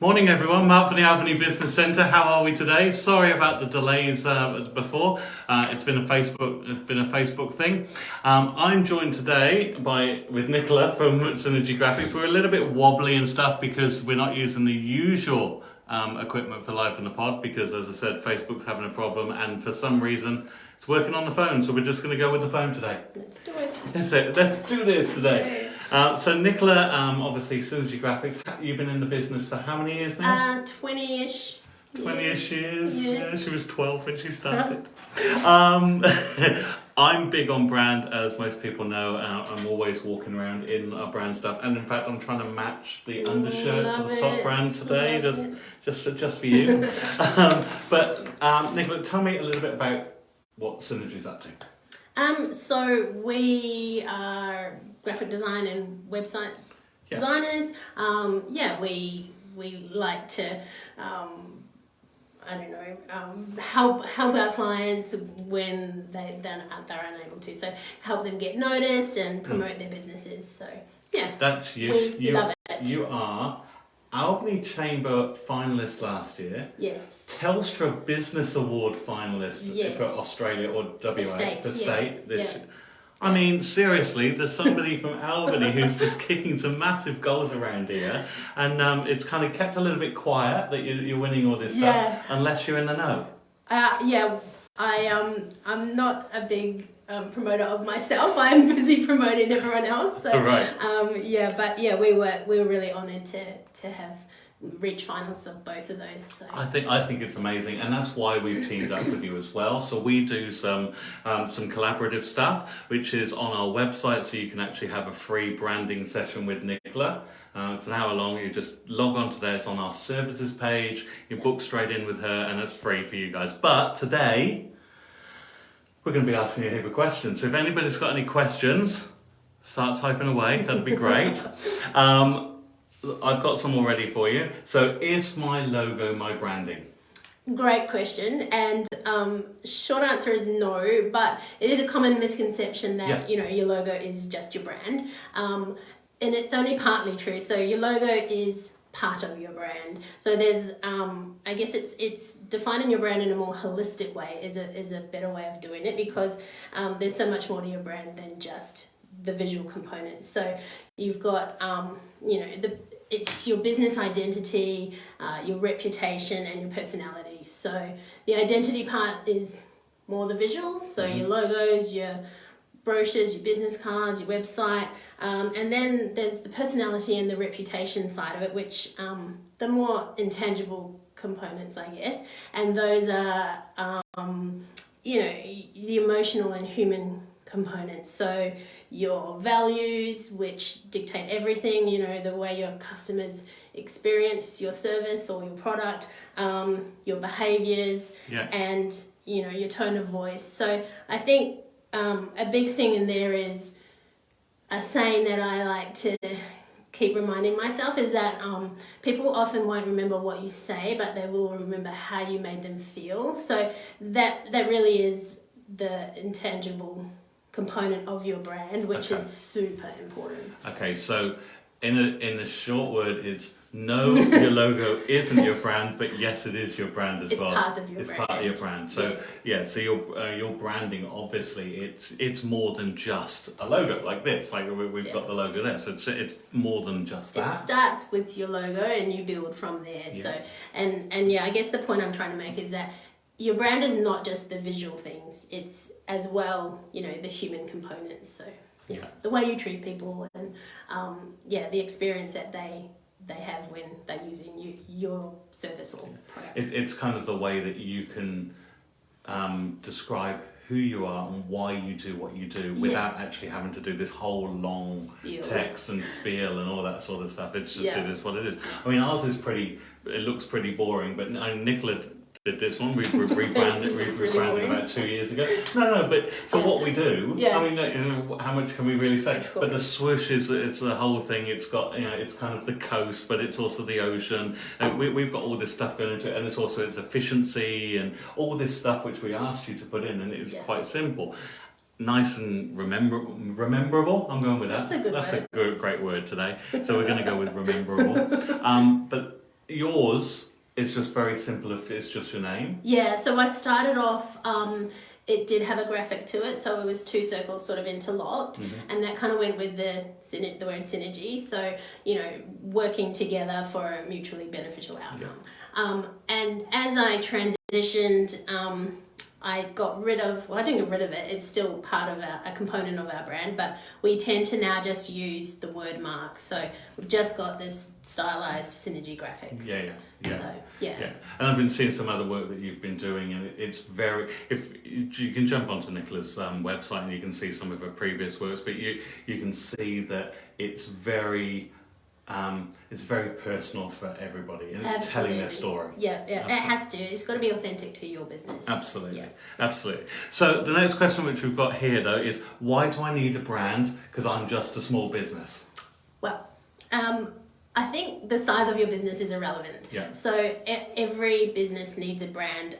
Morning everyone, Mark from the Albany Business Centre. How are we today? Sorry about the delays before. It's been a Facebook thing. I'm joined today with Nicola from Synergy Graphics. We're a little bit wobbly and stuff because we're not using the usual equipment for Live on the Pod because, as I said, Facebook's having a problem and for some reason it's working on the phone. So we're just going to go with the phone today. Let's do it. That's it. Let's do this today. So Nicola, obviously Synergy Graphics, you've been in the business for how many years now? 20-ish. 20-ish years. Yes. Yeah, she was 12 when she started. I'm big on brand, as most people know. I'm always walking around in our brand stuff, and in fact, I'm trying to match the undershirt to the top brand today, just for you. Nicola, tell me a little bit about what Synergy's up to. So we are graphic design and website designers. We like to help our clients when they're unable to. So help them get noticed and promote their businesses. So yeah, that's you. We love it. You are Albany Chamber finalist last year. Yes. Telstra Business Award finalist for Australia or WA. The state. Yeah. I mean, seriously, there's somebody from Albany who's just kicking some massive goals around here, and it's kind of kept a little bit quiet that you're winning all this stuff, unless you're in the know. I'm not a big promoter of myself. I'm busy promoting everyone else. So, right. We were really honoured to have reach finals of both of those. So. I think it's amazing, and that's why we've teamed up with you as well. So we do some collaborative stuff, which is on our website, so you can actually have a free branding session with Nicola. It's an hour long. You just log on to there. It's on our services page. You book straight in with her, and it's free for you guys. But today, we're going to be asking you a heap of questions. So if anybody's got any questions, start typing away. That'd be great. I've got some already for you. So is my logo my branding? Great question, and short answer is no, but it is a common misconception that your logo is just your brand, and it's only partly true. So your logo is part of your brand. So there's I guess it's defining your brand in a more holistic way is a better way of doing it, because there's so much more to your brand than just the visual components. So you've got it's your business identity, your reputation, and your personality. So the identity part is more the visuals, so your logos, your brochures, your business cards, your website, and then there's the personality and the reputation side of it, which the more intangible components, I guess, and those are the emotional and human components. So your values, which dictate everything, the way your customers experience your service or your product, your behaviors, and your tone of voice. So I think a big thing in there is a saying that I like to keep reminding myself is that people often won't remember what you say, but they will remember how you made them feel. So that really is the intangible component of your brand, which is super important. Okay, so in a short word, it's no, your logo isn't your brand, but yes, it is your brand as well. It's part of your brand. It's part of your brand. So so your branding, obviously, it's more than just a logo like this. Like we've got the logo there, so it's more than just that. It starts with your logo, and you build from there. Yeah. So and I guess the point I'm trying to make is that your brand is not just the visual things, it's as well, the human components. So the way you treat people and the experience that they have when they're using your service or product. It's kind of the way that you can describe who you are and why you do what you do without actually having to do this whole long text and spiel and all that sort of stuff. It's just it is what it is. I mean, ours is it looks pretty boring, but Nicola did this one. We rebranded about 2 years ago. No, but for what we do, I mean, how much can we really say? But the swoosh it's the whole thing. It's got, it's kind of the coast, but it's also the ocean. And we've got all this stuff going into it, and it's also its efficiency and all this stuff which we asked you to put in, and it was quite simple. Nice and rememberable. I'm going with that. That's a great word today. So we're going to go with rememberable. But yours is just very simple if it's just your name. Yeah, so I started off, it did have a graphic to it, so it was two circles sort of interlocked, and that kind of went with the word synergy, so, you know, working together for a mutually beneficial outcome. And as I transitioned, I got rid of, well, I didn't get rid of it, it's still part of a component of our brand, but we tend to now just use the word mark. So we've just got this stylized synergy graphics. So, And I've been seeing some other work that you've been doing, and it's very, if you can jump onto Nicola's website and you can see some of her previous works, but you can see that it's very personal for everybody, and it's telling their story. It has to. It's got to be authentic to your business. Absolutely. So the next question which we've got here though is, why do I need a brand? Because I'm just a small business. Well, I think the size of your business is irrelevant. Yeah. So every business needs a brand.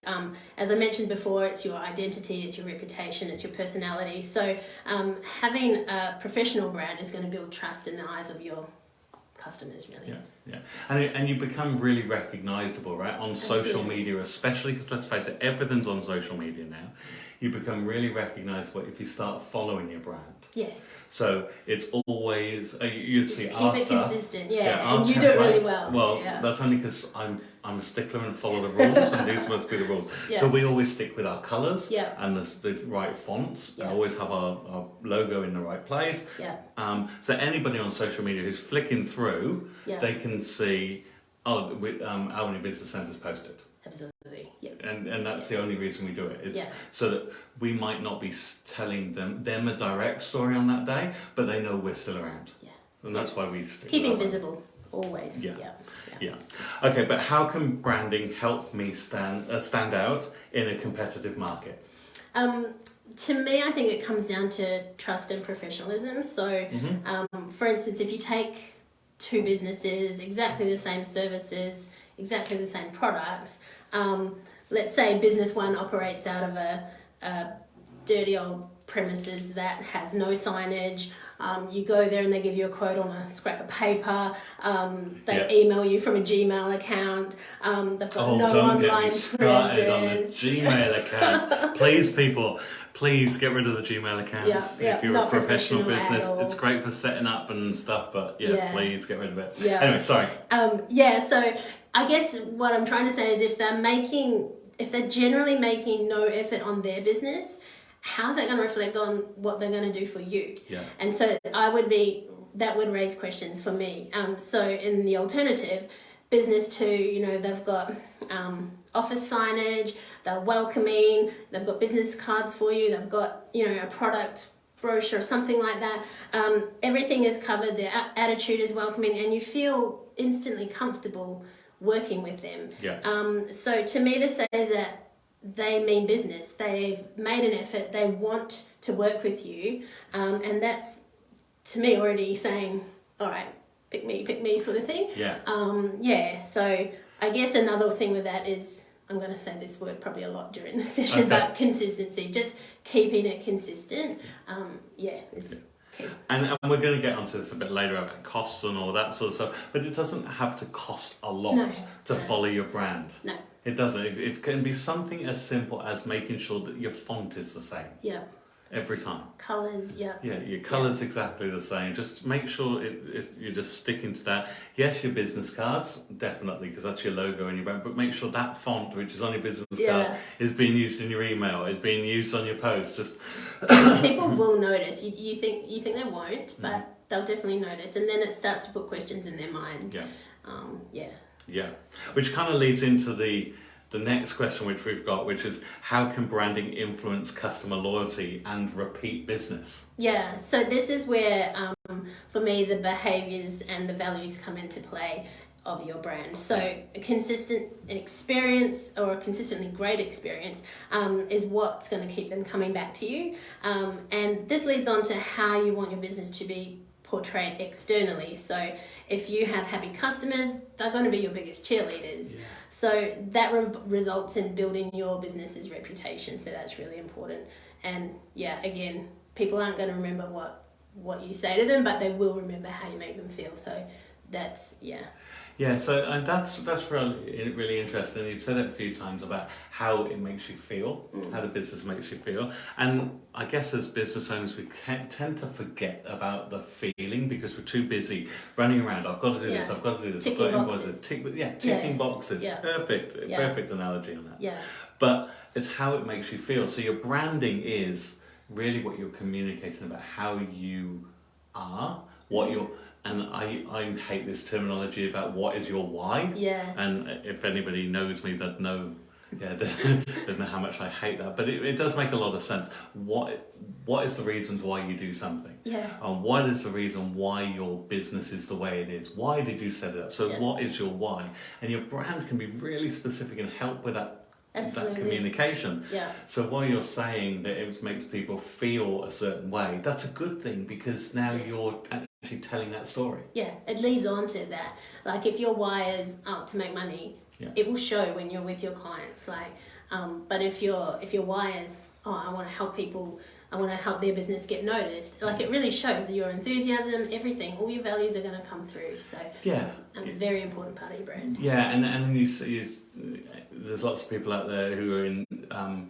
As I mentioned before, it's your identity, it's your reputation, it's your personality. So having a professional brand is going to build trust in the eyes of your customers, really. And you become really recognizable, right, on social media, especially because, let's face it, everything's on social media now. You become really recognizable if you start following your brand. Yes. So it's always you'd see keep our it stuff. consistent, Our and you do it really well. Well, that's only because I'm a stickler and follow the rules, and these must be the rules. So we always stick with our colours and the right fonts. Always have our logo in the right place. So anybody on social media who's flicking through, they can see, our new business centre's posted. Absolutely. And that's the only reason we do it. It's so that we might not be telling them a direct story on that day, but they know we're still around. And that's why we stick keeping visible always. Okay, but how can branding help me stand out in a competitive market? To me, I think it comes down to trust and professionalism. So, for instance, if you take two businesses, exactly the same services, exactly the same products, let's say business one operates out of a dirty old premises that has no signage. You go there and they give you a quote on a scrap of paper. They email you from a Gmail account. They've got no online presence. On the Gmail account. Please, people, please get rid of the Gmail accounts. If you're a professional business, it's great for setting up and stuff, but please get rid of it. Anyway, sorry. So I guess what I'm trying to say is if they're generally making no effort on their business, how's that going to reflect on what they're going to do for you? And so that would raise questions for me. So in the alternative, business two, they've got office signage, they're welcoming, they've got business cards for you, they've got, a product brochure or something like that. Everything is covered, their attitude is welcoming, and you feel instantly comfortable working with them. So to me, this says that they mean business. They've made an effort. They want to work with you, and that's, to me, already saying, all right, pick me sort of thing. So I guess another thing with that is, I'm going to say this word probably a lot during the session, but consistency, just keeping it consistent. Is key. And we're going to get onto this a bit later about costs and all that sort of stuff, but it doesn't have to cost a lot to follow your brand. No. It doesn't. It can be something as simple as making sure that your font is the same. Every time. Colours, your colour's exactly the same. Just make sure you're just sticking to that. Yes, your business cards, definitely, because that's your logo and your brand, but make sure that font, which is on your business card, is being used in your email, is being used on your post. Just people will notice. You think they won't, but they'll definitely notice, and then it starts to put questions in their mind. Which kind of leads into the next question which we've got, which is, how can branding influence customer loyalty and repeat business? So this is where, for me, the behaviours and the values come into play of your brand. So a consistent experience, or a consistently great experience, is what's going to keep them coming back to you. And this leads on to how you want your business to be portrayed externally. So if you have happy customers, they're going to be your biggest cheerleaders. So that results in building your business's reputation. So that's really important. And again, people aren't going to remember what you say to them, but they will remember how you make them feel. So that's Yeah, so and that's really interesting. You've said it a few times about how it makes you feel, how the business makes you feel, and I guess as business owners we tend to forget about the feeling because we're too busy running around. I've got to do this. I've got to do this. Ticking I've got boxes. ticking boxes. Yeah. Perfect analogy on that. Yeah. But it's how it makes you feel. So your branding is really what you're communicating about how you are, what you're. And I hate this terminology about what is your why. Yeah. And if anybody knows me, they'd know, they'd know how much I hate that. But it does make a lot of sense. What is the reasons why you do something? Yeah. And what is the reason why your business is the way it is? Why did you set it up? So what is your why? And your brand can be really specific and help with that. Absolutely. That communication. Yeah. So while you're saying that it makes people feel a certain way, that's a good thing because now you're actually telling that story. Yeah, it leads on to that. Like if your why is to make money, it will show when you're with your clients. Like, but if your why is I want to help people, I want to help their business get noticed. Like it really shows your enthusiasm, everything, all your values are going to come through. So a very important part of your brand. Yeah, and then you there's lots of people out there who are in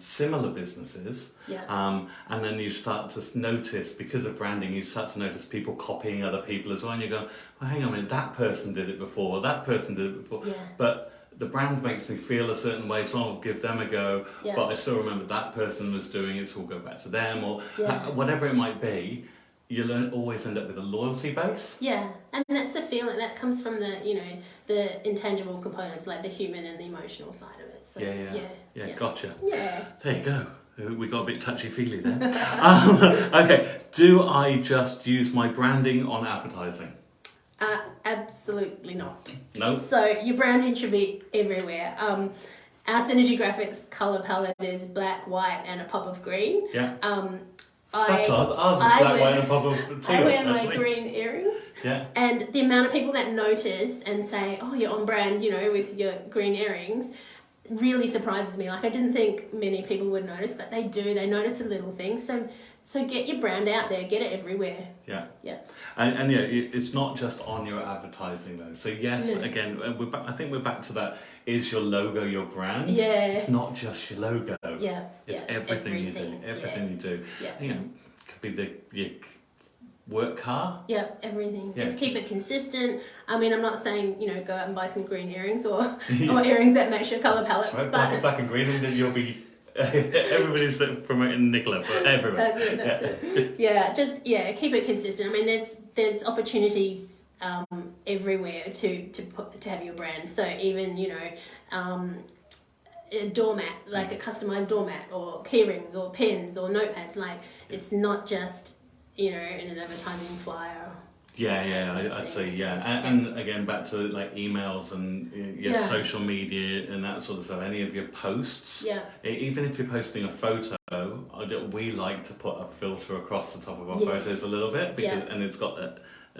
similar businesses. Yeah. And then you start to notice, because of branding, you start to notice people copying other people as well. And you go, well, hang on a minute, that person did it before, that person did it before. Yeah. But the brand makes me feel a certain way, so I'll give them a go. Yeah. But I still remember that person was doing it, so we'll go back to them, or whatever it might be. You'll always end up with a loyalty base. Yeah, and that's the feeling that comes from the intangible components, like the human and the emotional side of it. So, yeah, gotcha. Yeah. There you go. We got a bit touchy-feely there. Okay, do I just use my branding on advertising? Absolutely not. No. So your branding should be everywhere. Our Synergy Graphics color palette is black, white, and a pop of green. Yeah. That's odd. Ours is black, white, and a pop of two. I wear my green earrings. Yeah. And the amount of people that notice and say, "Oh, you're on brand," with your green earrings, really surprises me. Like I didn't think many people would notice, but they do. They notice the little things. So get your brand out there. Get it everywhere. Yeah. Yeah. And it's not just on your advertising though. So yes, again, I think we're back to that. Is your logo your brand? Yeah. It's not just your logo. Yeah. It's everything you do. Everything you do. Yeah. Could be your work car. Yeah, everything. Yeah. Just keep it consistent. I mean, I'm not saying, go out and buy some green earrings or earrings that match your colour palette. That's right, but black and green, and then you'll be... Everybody's promoting Nicola for everywhere. That's it. Yeah, just keep it consistent. I mean, there's opportunities everywhere to have your brand. So even a doormat, like a customized doormat, or key rings, or pens, or notepads. Like it's not just in an advertising flyer. I'd say and again back to like emails and your social media and that sort of stuff. Any of your posts, even if you're posting a photo, we like to put a filter across the top of our photos a little bit and it's got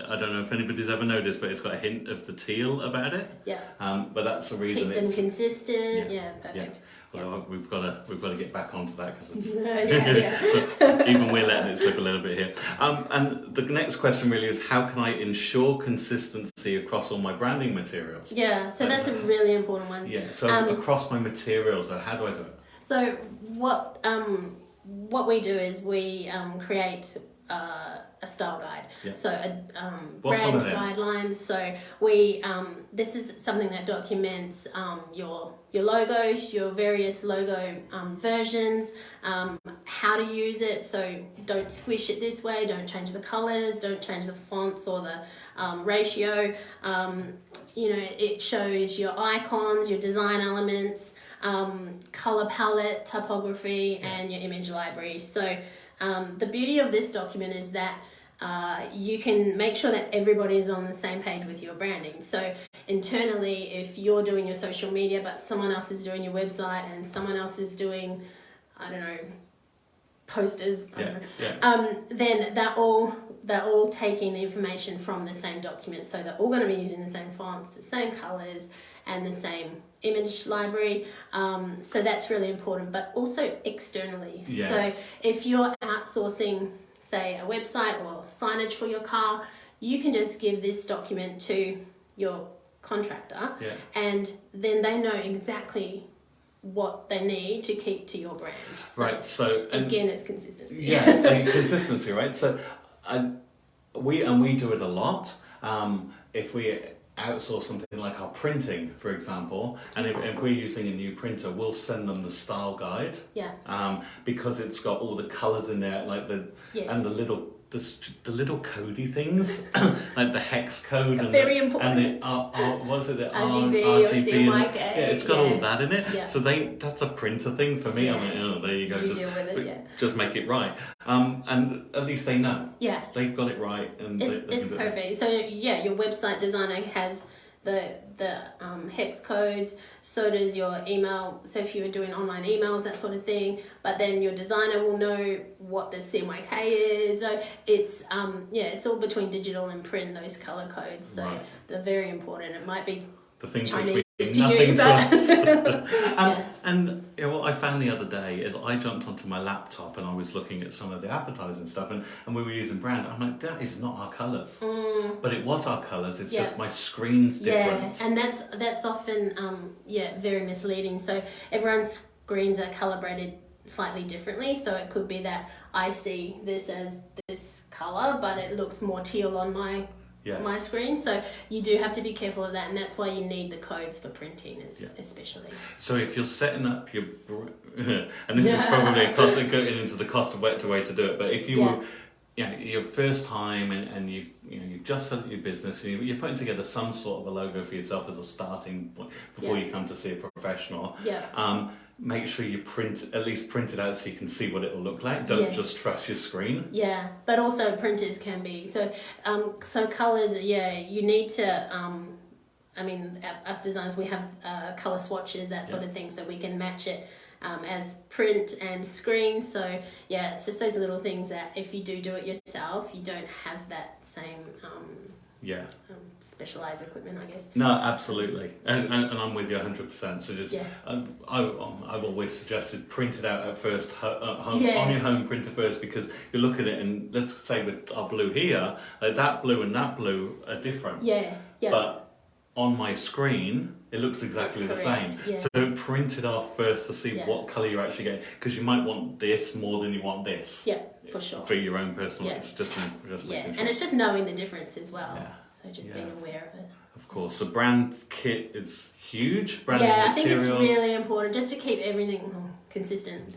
I don't know if anybody's ever noticed, but it's got a hint of the teal about it. Yeah. But that's the reason. Keep them consistent. Yeah, perfect. Yeah. Although we've got to get back onto that because it's yeah. even we're letting it slip a little bit here. And the next question really is, how can I ensure consistency across all my branding materials? Yeah, so that's a really important one. Yeah. So across my materials, though, how do I do it? So what we do is we create a style guide. Yeah. So brand guidelines. So we this is something that documents your logos, your various logo versions, how to use it. So don't squish it this way, don't change the colors, don't change the fonts or the ratio. It shows your icons, your design elements, color palette, typography, and your image library. So the beauty of this document is that you can make sure that everybody is on the same page with your branding. So internally, if you're doing your social media, but someone else is doing your website and someone else is doing, posters, then they're all taking the information from the same document. So they're all going to be using the same fonts, the same colors, and the same image library. So that's really important, but also externally. So if you're outsourcing, say, a website or signage for your car, you can just give this document to your contractor, and then they know exactly what they need to keep to your brand. So right. So again, it's consistency. Yeah, consistency, right? So, we do it a lot. If we outsource something like our printing, for example, and if we're using a new printer, we'll send them the style guide. Yeah. Because it's got all the colours in there, like and the little codey things, like the hex code very important. and the what is it, the RGB or CMYK. Yeah, it's got all that in it. Yeah. So that's a printer thing for me. Yeah. I'm like, oh, there you go. You deal with it, Just make it right. And at least they know. Yeah. They've got it right, and it's perfect. So yeah, your website designer has the hex codes. So does your email. So if you were doing online emails, that sort of thing. But then your designer will know what the CMYK is. So it's it's all between digital and print. Those color codes. So they're very important. It might be the things Chinese which to mean nothing you, to us. Yeah. And what I found the other day is I jumped onto my laptop and I was looking at some of the advertising stuff, and we were using brand. I'm like, that is not our colours. But it was our colours. It's just my screen's different. Yeah, and that's often very misleading. So everyone's screens are calibrated slightly differently. So it could be that I see this as this colour, but it looks more teal on my screen. So you do have to be careful of that, and that's why you need the codes for printing, especially. So if you're setting up your, and this is probably a cost, getting into the cost of what way to do it, but if you were, your first time and you've just set up your business, you're putting together some sort of a logo for yourself as a starting point before you come to see a professional. Make sure you at least print it out so you can see what it'll look like. Don't just trust your screen. Yeah, but also printers can be so colours. You need to. Us designers, we have colour swatches, that sort of thing, so we can match it as print and screen. So it's just those little things that if you do it yourself, you don't have that same specialised equipment, I guess. No, absolutely, and I'm with you 100%. So just I've always suggested print it out at first on your home printer first, because you look at it and let's say with our blue here, like that blue and that blue are different. But on my screen, it looks exactly the same. So print it off first to see what colour you're actually getting, because you might want this more than you want this. Yeah, for sure. For your own personal, it's just making sure. And it's just knowing the difference as well. So just being aware of it. Of course. So brand kit is huge. Brand I materials. think it's really important just to keep everything consistent.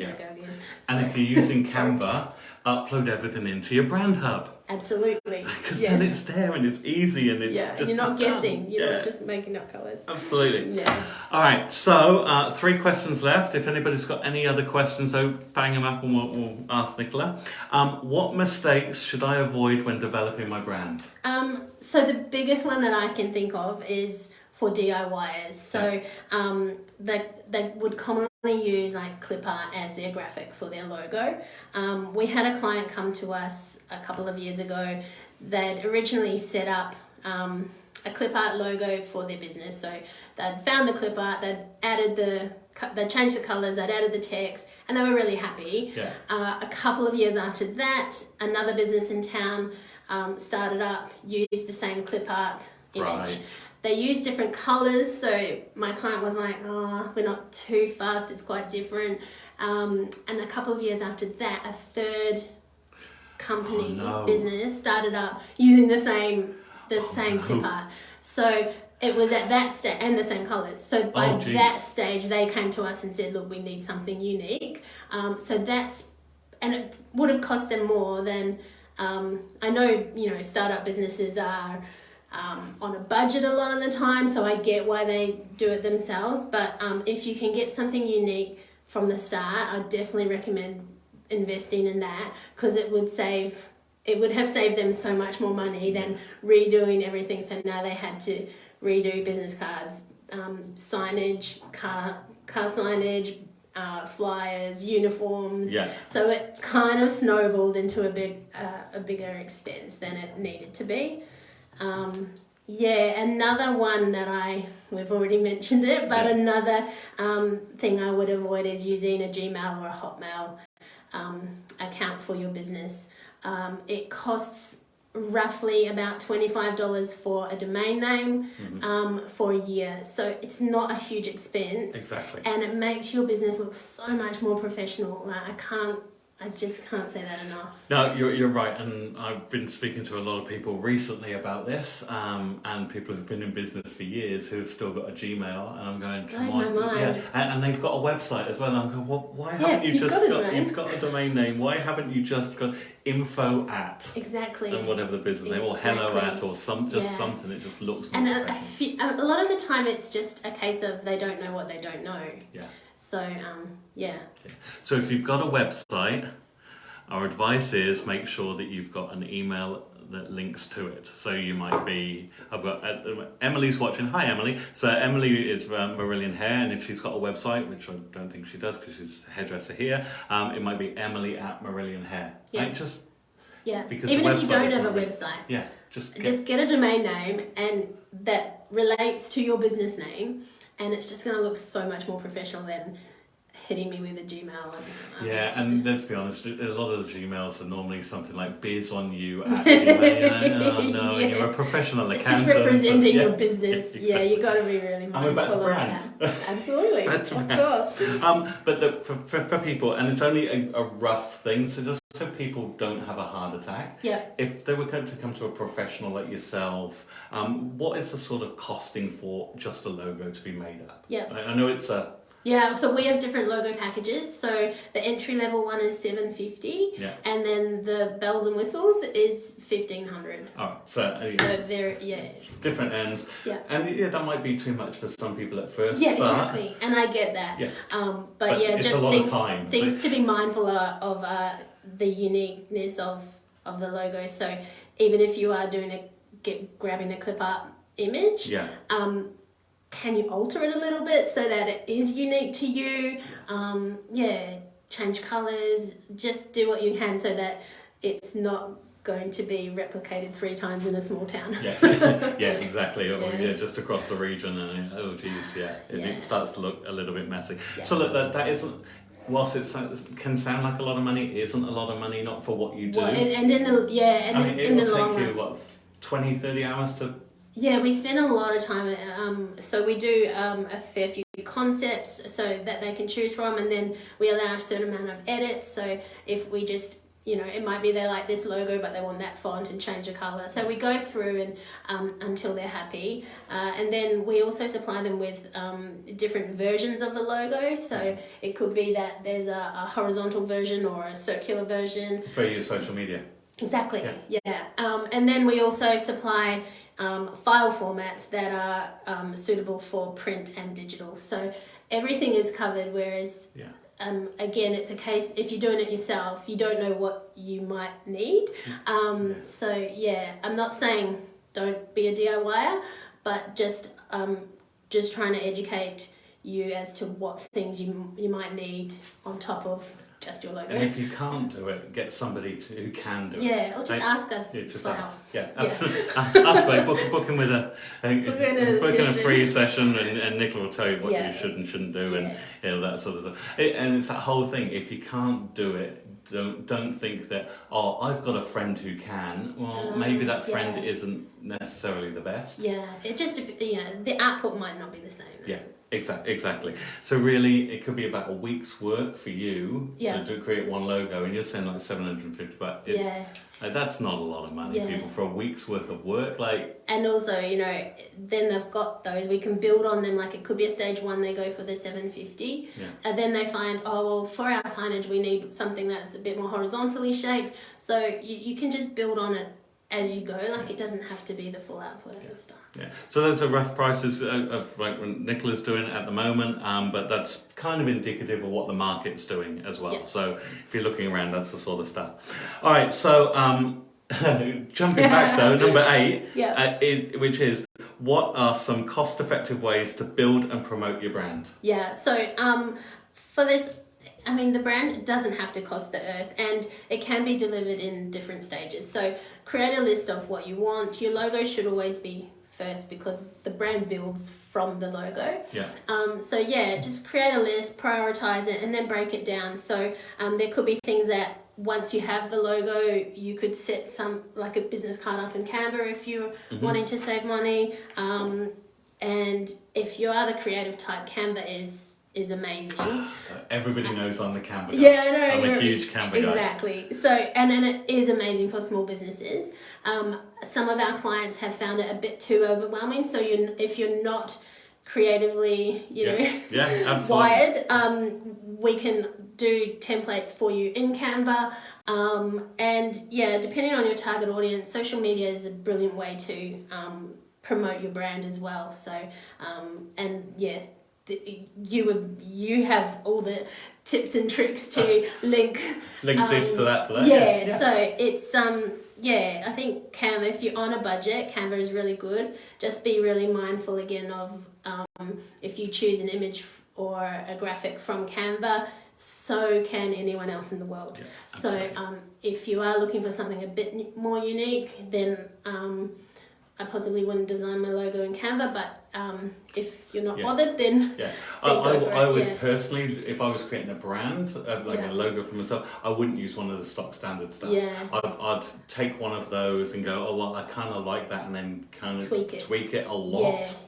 And if you're using Canva, upload everything into your brand hub. Absolutely. Because then it's there and it's easy and it's just you're not guessing. Done. You're not just making up colours. Absolutely. All right. So 3 questions left. If anybody's got any other questions, so bang them up and we'll ask Nicola. What mistakes should I avoid when developing my brand? So the biggest one that I can think of is for DIYers. So they would commonly use like clip art as their graphic for their logo. We had a client come to us a couple of years ago that originally set up a clip art logo for their business. So they'd found the clip art, they'd changed the colours, they'd added the text, and they were really happy. A couple of years after that, another business in town started up, used the same clip art image. They used different colours, so my client was like, we're not too fast, it's quite different. And a couple of years after that, a third company business started up using the same clip art. So it was at that stage, and the same colours. So by that stage, they came to us and said, look, we need something unique. And it would have cost them more than, I know, startup businesses are on a budget a lot of the time, so I get why they do it themselves. But if you can get something unique from the start, I definitely recommend investing in that, because it would have saved them so much more money than redoing everything. So now they had to redo business cards, signage, car signage, flyers, uniforms. So it kind of snowballed into a bigger expense than it needed to be. Another one that we've already mentioned it, but another thing I would avoid is using a Gmail or a Hotmail account for your business. It costs roughly about $25 for a domain name for a year. So it's not a huge expense. Exactly. And it makes your business look so much more professional. Like I just can't say that enough. No, you're right, and I've been speaking to a lot of people recently about this, and people who've been in business for years who have still got a Gmail, and I'm going, come Blows on, my mind. yeah, and they've got a website as well. And I'm going, well, why haven't you just got you've got a domain name? Why haven't you just got info at exactly and whatever the business name, or hello at, or something? It just looks more and professional. a lot of the time it's just a case of they don't know what they don't know. Yeah. So yeah. So if you've got a website, our advice is make sure that you've got an email that links to it. So you might be, I've got Emily's watching. Hi Emily. So Emily is Marillion Hair, and if she's got a website, which I don't think she does because she's a hairdresser here, it might be Emily at Marillion Hair. Yeah. Right? Just because even if you don't have a website, just get a domain name and that relates to your business name, and it's just going to look so much more professional than hitting me with a Gmail. And let's be honest, a lot of the Gmails are normally something like biz on you at Gmail. And you're a professional accountant. It's just representing your business. Exactly. Yeah, you got to be really mindful. And we're back to brand. Absolutely, Back to of brand. course. But for people, and it's only a rough thing, so just so people don't have a heart attack. Yeah. If they were going to come to a professional like yourself, what is the sort of costing for just a logo to be made up? Yeah. I know it's a... Yeah, so we have different logo packages. So the entry level one is $750, and then the bells and whistles is $1,500. Oh, so they're different ends. Yeah, and that might be too much for some people at first. Yeah, exactly, and I get that. Yeah, but it's just a lot of time. Things to be mindful of the uniqueness of the logo. So even if you are grabbing a clip art image, can you alter it a little bit so that it is unique to you? Change colours, just do what you can so that it's not going to be replicated 3 times in a small town. Exactly. Or just across the region, and it starts to look a little bit messy. Yeah. So that isn't, whilst it can sound like a lot of money, it isn't a lot of money, not for what you do. It will take you 20, 30 hours to... Yeah, we spend a lot of time. So we do a fair few concepts so that they can choose from, and then we allow a certain amount of edits. So if we just, it might be they like this logo, but they want that font and change the color. So we go through and until they're happy, and then we also supply them with different versions of the logo. So it could be that there's a horizontal version or a circular version for your social media. Exactly. Yeah. And then we also supply file formats that are suitable for print and digital. So everything is covered, whereas again, it's a case, if you're doing it yourself, you don't know what you might need. So I'm not saying don't be a DIYer, but just trying to educate you as to what things you might need on top of just your logo. And if you can't do it, get somebody who can do it. Yeah, or just ask us. Yeah, just ask. Yeah, absolutely. Ask me. Book in with a free session, and Nicola will tell you what you should and shouldn't do, and that sort of stuff. And it's that whole thing. If you can't do it, don't think that, I've got a friend who can. Well, maybe that friend isn't necessarily the best. Yeah, it just the output might not be the same. Yeah. Exactly. So really, it could be about a week's work for you to create one logo, and you're saying like $750, but that's not a lot of money, people, for a week's worth of work. And also, then they've got those. We can build on them. Like it could be a stage 1, they go for the $750, and then they find, for our signage we need something that's a bit more horizontally shaped. So you can just build on it as you go. Like it doesn't have to be the full output and stuff. Yeah. So those are rough prices of like what Nicola's doing at the moment, but that's kind of indicative of what the market's doing as well. So if you're looking around, that's the sort of stuff. All right. So jumping back though, number 8, which is, what are some cost-effective ways to build and promote your brand? Yeah. So for this, the brand doesn't have to cost the earth, and it can be delivered in different stages. So create a list of what you want. Your logo should always be first because the brand builds from the logo. Just create a list, prioritize it, and then break it down. So there could be things that once you have the logo, you could set like a business card up in Canva if you're wanting to save money. And if you are the creative type, Canva is amazing. Everybody knows I'm the Canva guy. Yeah, I know. I'm a huge Canva guy. Exactly. So, and it is amazing for small businesses. Some of our clients have found it a bit too overwhelming. So if you're not creatively, wired, we can do templates for you in Canva. And depending on your target audience, social media is a brilliant way to promote your brand as well. So, you have all the tips and tricks to link this to that. Yeah, so it's I think Canva, if you're on a budget, Canva is really good. Just be really mindful again of if you choose an image or a graphic from Canva, so can anyone else in the world. So if you are looking for something a bit more unique, then I possibly wouldn't design my logo in Canva, but if you're not bothered, then I would personally, if I was creating a brand, a logo for myself, I wouldn't use one of the stock standard stuff. I'd take one of those and go, oh well, I kind of like that, and then kind of tweak it a lot.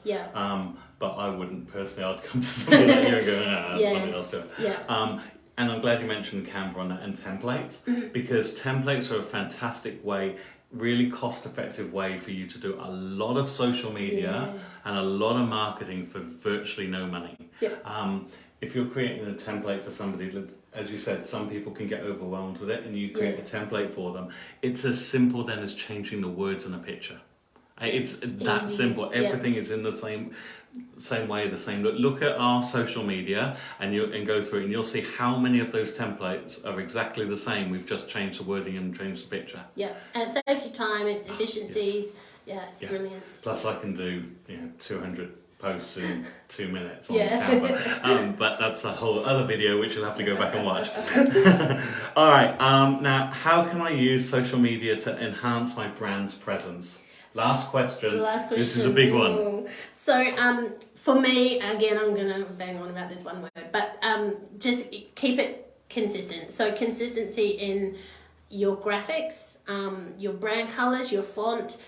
But I wouldn't personally. I'd come to somebody like you and go, somebody else do it. And I'm glad you mentioned Canva on that and templates, because templates are a fantastic way, really cost-effective way for you to do a lot of social media and a lot of marketing for virtually no money. If you're creating a template for somebody, as you said, some people can get overwhelmed with it, and you create a template for them. It's as simple then as changing the words in a picture. It's that simple. Everything is in the same way, the same look. Look at our social media and go through it, and you'll see how many of those templates are exactly the same. We've just changed the wording and changed the picture. And it saves you time, it's efficiencies. It's brilliant. Plus I can do 200 posts in 2 minutes on Canva. But that's a whole other video which you'll have to go back and watch. All right, now how can I use social media to enhance my brand's presence? Last question. This is a big one. So, for me, again, I'm going to bang on about this one word, but just keep it consistent. So, consistency in your graphics, your brand colors, your font.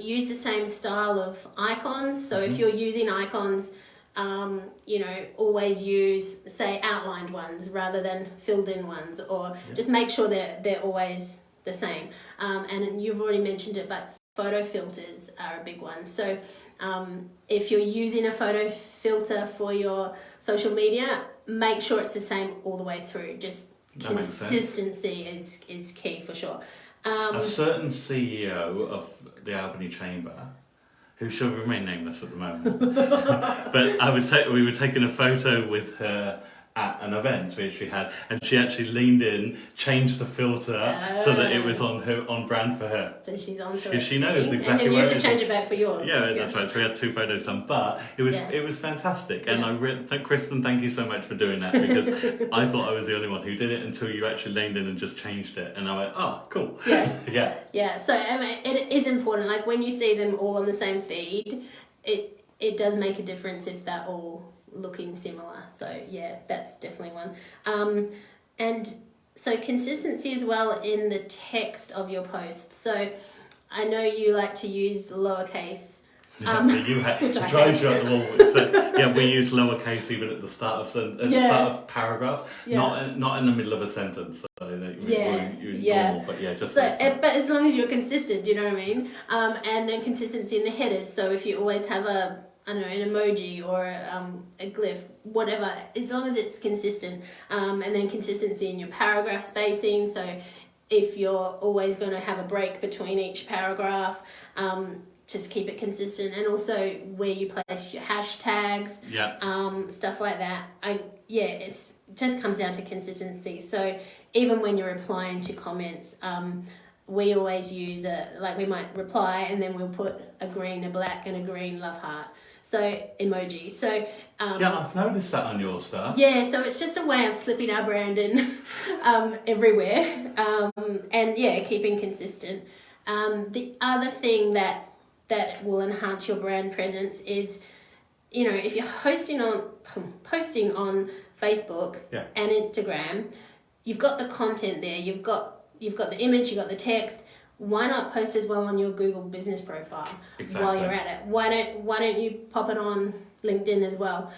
Use the same style of icons. So, if you're using icons, always use, say, outlined ones rather than filled in ones, or just make sure they're always the same. And you've already mentioned it, but photo filters are a big one. So if you're using a photo filter for your social media, make sure it's the same all the way through. Just consistency is key for sure. A certain CEO of the Albany Chamber, who shall remain nameless at the moment, but we were taking a photo with her at an event which we had, and she actually leaned in, changed the filter so that it was on brand for her. So she's on to it. Because she knows exactly and then where you have to change it back for yours. Yeah, that's right. So we had 2 photos done, but it was fantastic. And Kristen, thank you so much for doing that, because I thought I was the only one who did it until you actually leaned in and just changed it, and I went, oh, cool. Yeah. So it is important. Like when you see them all on the same feed, it does make a difference if they're all looking similar. So that's definitely one. And so consistency as well in the text of your posts. So I know you like to use lowercase. It drives you up the wall. So, we use lowercase even at the start of start of paragraphs, not in the middle of a sentence. So normal, but just. So, but as long as you're consistent, you know what I mean. And then consistency in the headers. So if you always have an emoji or a glyph, whatever, as long as it's consistent. And then consistency in your paragraph spacing. So if you're always going to have a break between each paragraph, just keep it consistent. And also where you place your hashtags, stuff like that. It just comes down to consistency. So even when you're replying to comments, we always use we might reply and then we'll put a green, a black, and a green love heart. So emojis. So I've noticed that on your stuff. Yeah, so it's just a way of slipping our brand in everywhere, and keeping consistent. The other thing that will enhance your brand presence is, if you're posting on Facebook and Instagram, you've got the content there, you've got the image, you've got the text. Why not post as well on your Google business profile while you're at it? Why don't you pop it on LinkedIn as well?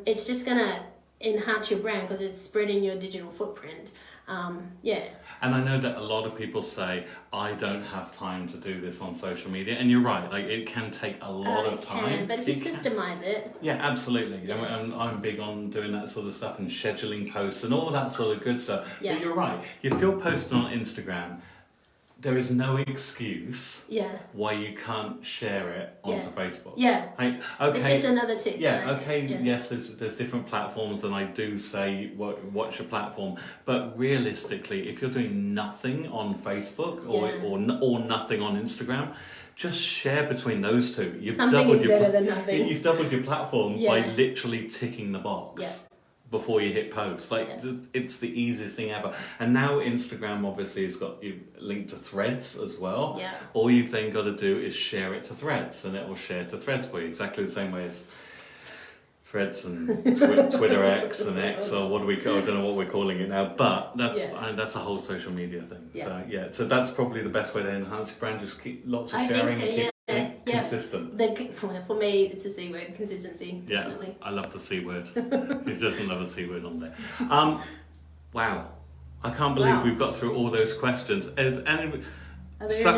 It's just gonna enhance your brand because it's spreading your digital footprint. Yeah. And I know that a lot of people say, I don't have time to do this on social media. And you're right, like it can take a lot of time. But if you systemize it. Yeah, absolutely. Yeah. And I'm big on doing that sort of stuff and scheduling posts and all that sort of good stuff. Yeah. But you're right, if you're posting on Instagram, there is no excuse why you can't share it onto Facebook. Yeah. Okay. It's just another tip. Yeah, right? okay, yes, there's different platforms, and I do say watch your platform. But realistically, if you're doing nothing on Facebook or nothing on Instagram, just share between those two. Something is better than nothing. You've doubled your platform by literally ticking the box before you hit post. It's the easiest thing ever. And now Instagram obviously has got you linked to Threads as well. Yeah. All you've then got to do is share it to Threads, and it will share to Threads for you, exactly the same way as Threads and Twitter X and X, or what do we call? I don't know what we're calling it now, but that's a whole social media thing. Yeah. So that's probably the best way to enhance your brand. Just keep lots of sharing and keep consistent. For me, it's a C word, consistency. Yeah, definitely. I love the C word. Who doesn't love a C word on there? Wow, I can't believe we've got through all those questions. Are there any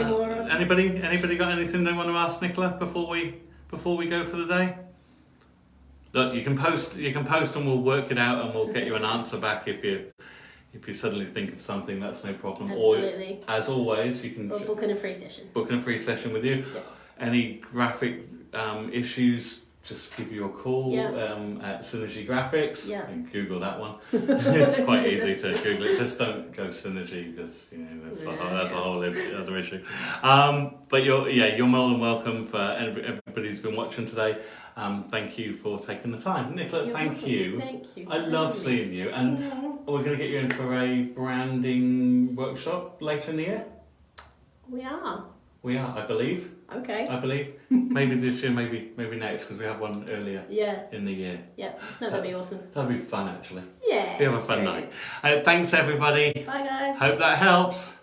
more? Anybody got anything they want to ask Nicola before we go for the day? Look, you can post and we'll work it out and we'll get you an answer back if you suddenly think of something. That's no problem. Absolutely. Or as always, you can book in a free session. Book in a free session with you. Yeah. Any graphic issues, just give you a call at Synergy Graphics. Yeah. And Google that one. It's quite easy to Google it. Just don't go Synergy because that's a whole other issue. But you're more than welcome for everybody who's been watching today. Thank you for taking the time. Nicola, thank you. Thank you. I love seeing you. And we're going to get you in for a branding workshop later in the year. We are, I believe. Okay. I believe. Maybe this year, maybe next, because we have one earlier in the year. Yeah. No, that'd be awesome. That'd be fun, actually. Yeah. We have a fun night. Thanks, everybody. Bye, guys. Hope that helps.